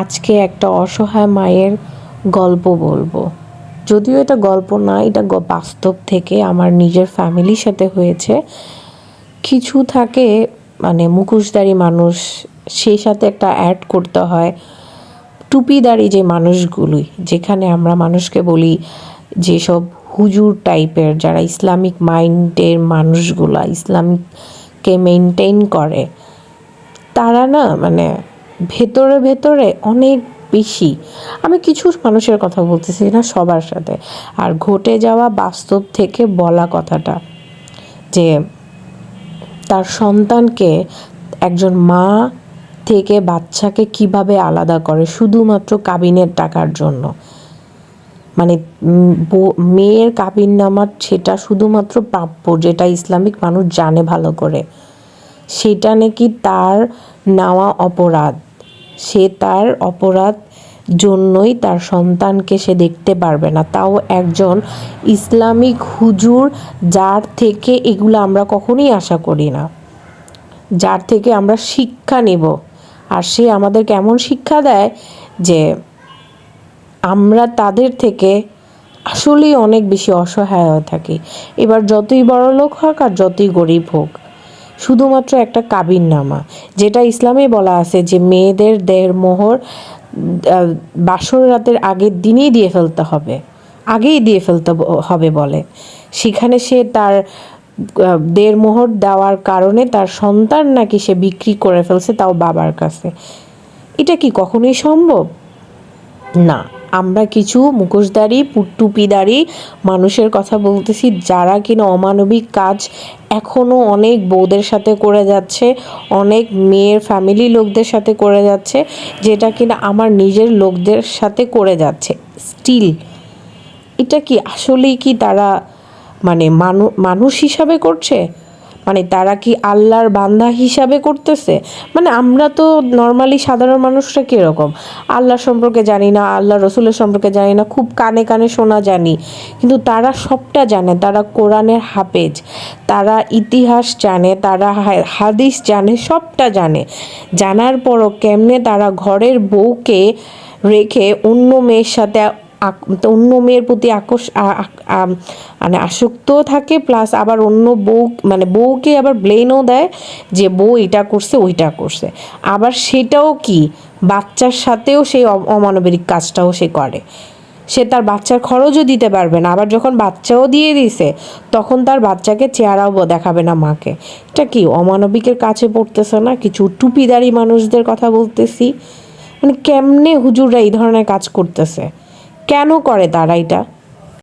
আজকে একটা অসহায় মায়ের গল্প বলবো। যদিও এটা গল্প না, এটা বাস্তব থেকে আমার নিজের ফ্যামিলির সাথে হয়েছে। কিছু থাকে মানে মুখোশধারী মানুষ, সেই সাথে একটা অ্যাড করতে হয় টুপিদারি যে মানুষগুলি, যেখানে আমরা মানুষকে বলি যেসব হুজুর টাইপের, যারা ইসলামিক মাইন্ডের মানুষগুলা ইসলামিককে মেনটেন করে, তারা না মানে ভেতরে ভেতরে অনেক বেশি, আমি কিছু মানুষের কথা বলতেছি না, সবার সাথে। আর ঘটে যাওয়া বাস্তব থেকে বলা কথাটা, যে তার সন্তানকে একজন মা থেকে বাচ্চাকে কিভাবে আলাদা করে শুধুমাত্র কাবিনের টাকার জন্য। মানে মেয়ের কাবিন নামার সেটা শুধুমাত্র প্রাপ্য, যেটা ইসলামিক মানুষ জানে ভালো করে, সেটা নাকি তার নেওয়া অপরাধ। সে তার অপরাধ জন্যই তার সন্তানকে সে দেখতে পারবে না, তাও একজন ইসলামিক হুজুর, যার থেকে এগুলো আমরা কখনোই আশা করি না, যার থেকে আমরা শিক্ষা নেব। আর সে আমাদের কেমন শিক্ষা দেয় যে আমরা তাদের থেকে আসলেই অনেক বেশি অসহায় হয়ে থাকি। এবার যতই বড় লোক হোক আর যতই গরিব হোক, শুধুমাত্র একটা কাবিন নামা, যেটা ইসলামে বলা আছে যে মেয়েদের দেড় মোহর বাসর রাতের আগের দিনই দিয়ে ফেলতে হবে, আগেই দিয়ে ফেলতে হবে বলে। সেখানে সে তার দেড় মোহর দেওয়ার কারণে তার সন্তান নাকি সে বিক্রি করে ফেলছে, তাও বাবার কাছে। এটা কি কখনোই সম্ভব? না। আমরা কিছু মুখোশধারী টুপিদারি মানুষের কথা বলতেছি, যারা কিনা অমানবিক কাজ এখনও অনেক বউদের সাথে করে যাচ্ছে, অনেক মেয়ের ফ্যামিলি লোকদের সাথে করে যাচ্ছে, যেটা কিনা আমার নিজের লোকদের সাথে করে যাচ্ছে স্টিল। এটা কি আসলেই কি তারা মানে মানুষ হিসাবে করছে? মানে তারা কি আল্লাহর বান্দা হিসাবে করতেছে? মানে আমরা তো নর্মালি সাধারণ মানুষরা কীরকম, আল্লাহ সম্পর্কে জানি না, আল্লাহ রসুলের সম্পর্কে জানি না, খুব কানে কানে শোনা জানি, কিন্তু তারা সবটা জানে। তারা কোরআনের হাফেজ, তারা ইতিহাস জানে, তারা হাদিস জানে, সবটা জানে। জানার পরও কেমনে তারা ঘরের বউকে রেখে অন্য মেয়ের সাথে, অন্য মেয়ের প্রতি মানে আসক্তও থাকে, প্লাস আবার অন্য বউ মানে বউকে আবার ব্লেমও দেয় যে বউ এটা করছে ওইটা করছে। আবার সেটাও কি বাচ্চার সাথেও সেই অমানবিক কাজটাও সে করে। সে তার বাচ্চার খরচও দিতে পারবে না, আবার যখন বাচ্চাও দিয়ে দিছে তখন তার বাচ্চাকে চেহারাও দেখাবে না মাকে। এটা কি অমানবিকের কাছে পড়তেছে না? কিছু টুপিদারি মানুষদের কথা বলতেছি। মানে কেমনে হুজুররা এই ধরনের কাজ করতেছে, কেন করে তারা এটা?